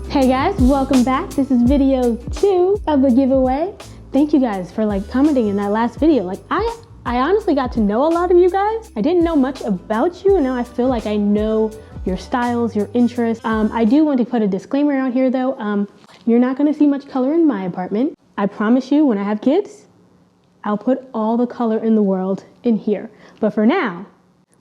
Hey guys, welcome back. This is video 2 of the giveaway. Thank you guys for commenting in that last video. I honestly got to know a lot of you guys. I didn't know much about you, and now I feel like I know your styles, your interests. I do want to put a disclaimer out here though. You're not gonna see much color in my apartment. I promise you, when I have kids, I'll put all the color in the world in here. But for now,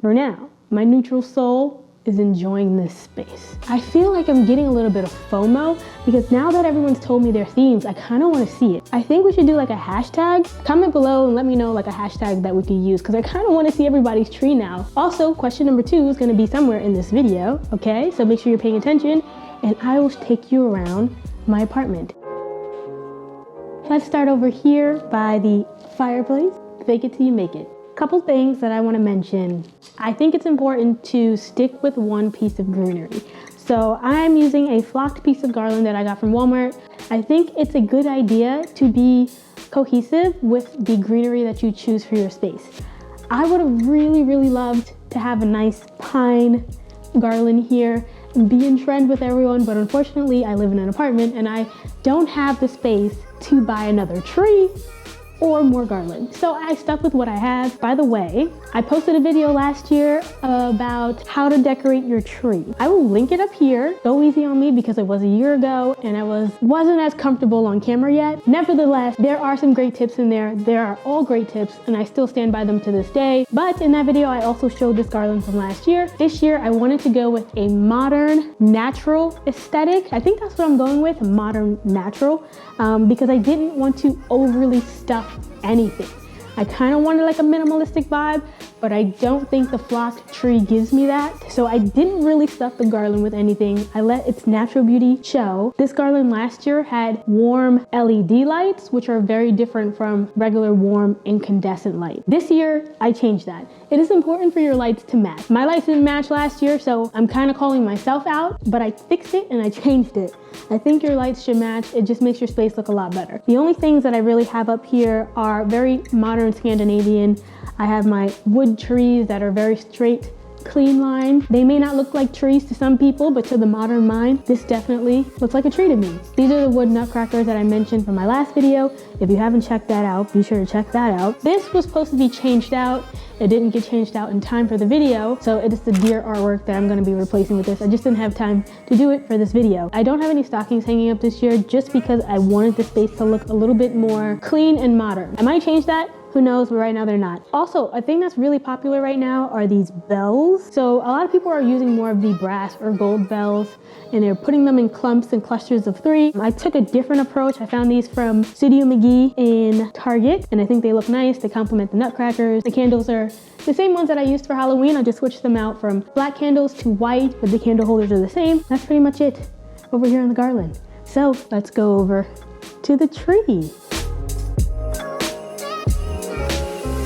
my neutral soul is enjoying this space. I feel like I'm getting a little bit of FOMO because now that everyone's told me their themes, I kind of want to see it. I think we should do a hashtag. Comment below and let me know a hashtag that we could use because I kind of want to see everybody's tree now. Also, question number 2 is going to be somewhere in this video, okay? So make sure you're paying attention and I will take you around my apartment. Let's start over here by the fireplace. Fake it till you make it. Couple things that I want to mention. I think it's important to stick with one piece of greenery. So I'm using a flocked piece of garland that I got from Walmart. I think it's a good idea to be cohesive with the greenery that you choose for your space. I would have really loved to have a nice pine garland here and be in trend with everyone, but unfortunately I live in an apartment and I don't have the space to buy another tree or more garland. So I stuck with what I have. By the way, I posted a video last year about how to decorate your tree. I will link it up here. Go easy on me because it was a year ago and I wasn't as comfortable on camera yet. Nevertheless, there are some great tips in there. There are all great tips and I still stand by them to this day. But in that video, I also showed this garland from last year. This year, I wanted to go with a modern, natural aesthetic. I think that's what I'm going with, modern, natural, because I didn't want to overly stuff anything. I kind of wanted a minimalistic vibe, but I don't think the flocked tree gives me that. So I didn't really stuff the garland with anything. I let its natural beauty show. This garland last year had warm LED lights, which are very different from regular warm incandescent light. This year, I changed that. It is important for your lights to match. My lights didn't match last year, so I'm kind of calling myself out, but I fixed it and I changed it. I think your lights should match. It just makes your space look a lot better. The only things that I really have up here are very modern Scandinavian. I have my wood trees that are very straight, clean line. They may not look like trees to some people, but to the modern mind, this definitely looks like a tree to me. These are the wood nutcrackers that I mentioned from my last video. If you haven't checked that out, be sure to check that out. This was supposed to be changed out. It didn't get changed out in time for the video, so it is the deer artwork that I'm gonna be replacing with this. I just didn't have time to do it for this video. I don't have any stockings hanging up this year just because I wanted the space to look a little bit more clean and modern. I might change that. Who knows, but right now they're not. Also, a thing that's really popular right now are these bells. So a lot of people are using more of the brass or gold bells and they're putting them in clumps and clusters of 3. I took a different approach. I found these from Studio McGee in Target and I think they look nice. They complement the nutcrackers. The candles are the same ones that I used for Halloween. I just switched them out from black candles to white, but the candle holders are the same. That's pretty much it over here on the garland. So let's go over to the tree.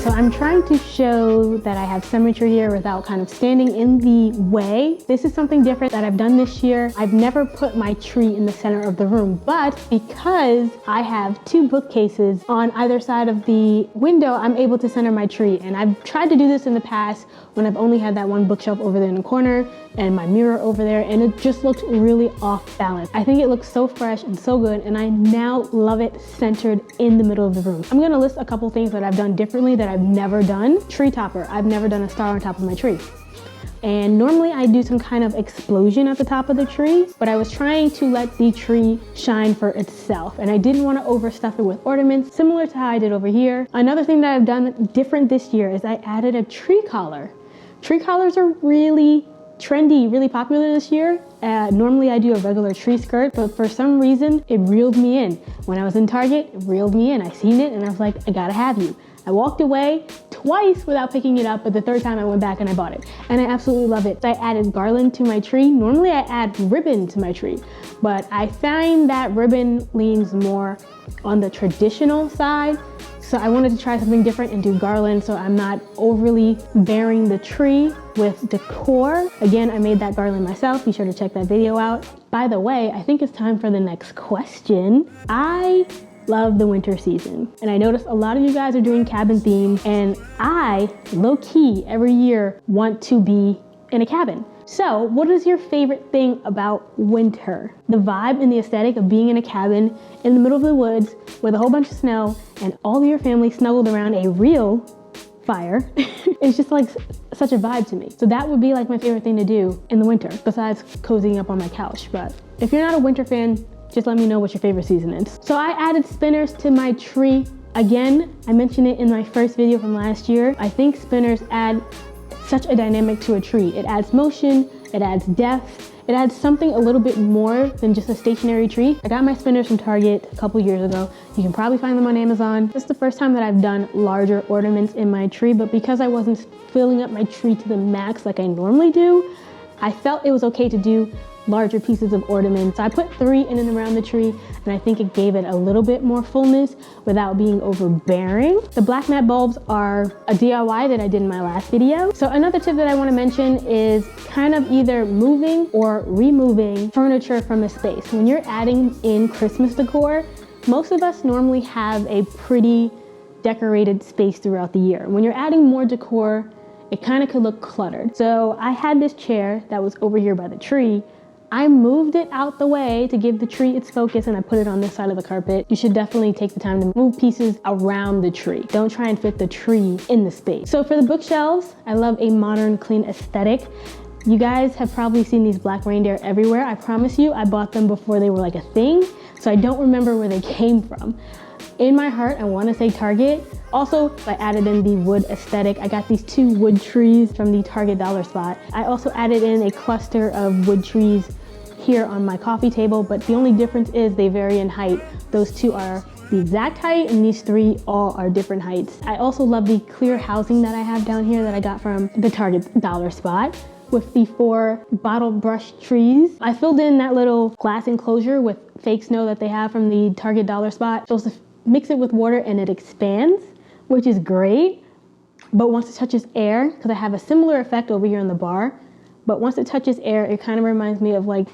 So I'm trying to show that I have symmetry here without kind of standing in the way. This is something different that I've done this year. I've never put my tree in the center of the room, but because I have 2 bookcases on either side of the window, I'm able to center my tree. And I've tried to do this in the past when I've only had that one bookshelf over there in the corner and my mirror over there, and it just looked really off balance. I think it looks so fresh and so good, and I now love it centered in the middle of the room. I'm gonna list a couple things that I've done differently that I've never done. Tree topper. I've never done a star on top of my tree. And normally I do some kind of explosion at the top of the tree, but I was trying to let the tree shine for itself. And I didn't want to overstuff it with ornaments, similar to how I did over here. Another thing that I've done different this year is I added a tree collar. Tree collars are really trendy, really popular this year. Normally I do a regular tree skirt, but for some reason it reeled me in. When I was in Target, it reeled me in. I seen it and I was like, I gotta have you. I walked away twice without picking it up, but the 3rd time I went back and I bought it. And I absolutely love it. I added garland to my tree. Normally I add ribbon to my tree, but I find that ribbon leans more on the traditional side. So I wanted to try something different and do garland so I'm not overly bearing the tree with decor. Again, I made that garland myself. Be sure to check that video out. By the way, I think it's time for the next question. I love the winter season. And I noticed a lot of you guys are doing cabin theme, and I, low-key, every year want to be in a cabin. So what is your favorite thing about winter? The vibe and the aesthetic of being in a cabin in the middle of the woods with a whole bunch of snow and all of your family snuggled around a real fire. It's just like such a vibe to me. So that would be like my favorite thing to do in the winter, besides cozying up on my couch. But if you're not a winter fan, just let me know what your favorite season is. So I added spinners to my tree. Again, I mentioned it in my first video from last year. I think spinners add such a dynamic to a tree. It adds motion, it adds depth, it adds something a little bit more than just a stationary tree. I got my spinners from Target a couple years ago. You can probably find them on Amazon. This is the first time that I've done larger ornaments in my tree, but because I wasn't filling up my tree to the max like I normally do, I felt it was okay to do larger pieces of ornaments. So I put 3 in and around the tree, and I think it gave it a little bit more fullness without being overbearing. The black matte bulbs are a DIY that I did in my last video. So another tip that I want to mention is kind of either moving or removing furniture from a space. When you're adding in Christmas decor, most of us normally have a pretty decorated space throughout the year. When you're adding more decor, it kind of could look cluttered. So I had this chair that was over here by the tree. I moved it out the way to give the tree its focus, and I put it on this side of the carpet. You should definitely take the time to move pieces around the tree. Don't try and fit the tree in the space. So for the bookshelves, I love a modern, clean aesthetic. You guys have probably seen these black reindeer everywhere. I promise you, I bought them before they were like a thing, so I don't remember where they came from. In my heart, I want to say Target. Also, I added in the wood aesthetic. I got these 2 wood trees from the Target dollar spot. I also added in a cluster of wood trees here on my coffee table, but the only difference is they vary in height. Those 2 are the exact height, and these 3 all are different heights. I also love the clear housing that I have down here that I got from the Target dollar spot with the 4 bottle brush trees. I filled in that little glass enclosure with fake snow that they have from the Target dollar spot. Supposed to mix it with water and it expands, which is great. But once it touches air, because I have a similar effect over here on the bar, but once it touches air, it kind of reminds me of like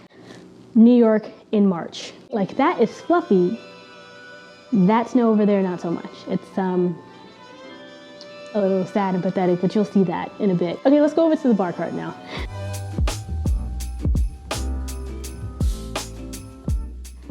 New York in March. Like, that is fluffy. That snow over there, not so much. It's a little sad and pathetic, but you'll see that in a bit. Okay, let's go over to the bar cart now.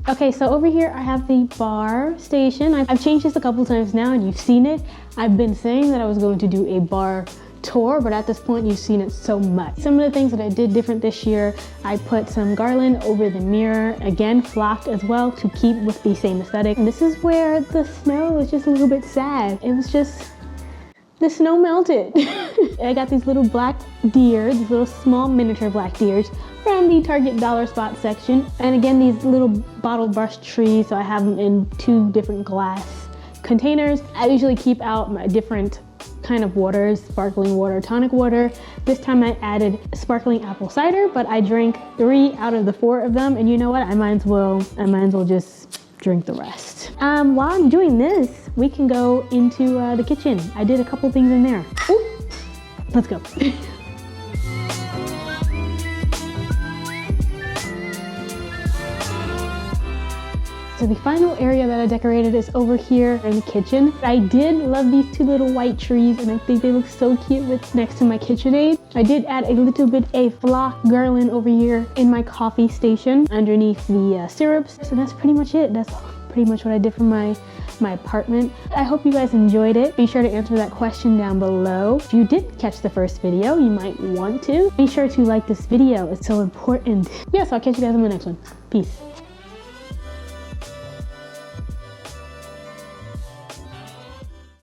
Okay, so over here I have the bar station. I've changed this a couple times now and you've seen it. I've been saying that I was going to do a bar tour, but at this point you've seen it so much. Some of the things that I did different this year, I put some garland over the mirror, again flocked as well to keep with the same aesthetic. And this is where the snow was just a little bit sad. It was just, the snow melted. I got these little black deer, these little small miniature black deers from the Target dollar spot section. And again, these little bottle brush trees, so I have them in 2 different glass containers. I usually keep out my different kind of waters, sparkling water, tonic water. This time I added sparkling apple cider, but I drank 3 out of the 4 of them, and you know what? I might as well just drink the rest. While I'm doing this, we can go into the kitchen. I did a couple things in there. Ooh, let's go. So the final area that I decorated is over here in the kitchen. I did love these 2 little white trees, and I think they look so cute with next to my KitchenAid. I did add a little bit of flock garland over here in my coffee station underneath the syrups. So that's pretty much it. That's pretty much what I did for my apartment. I hope you guys enjoyed it. Be sure to answer that question down below. If you did catch the first video, you might want to. Be sure to like this video. It's so important. Yes, I'll catch you guys in the next one. Peace.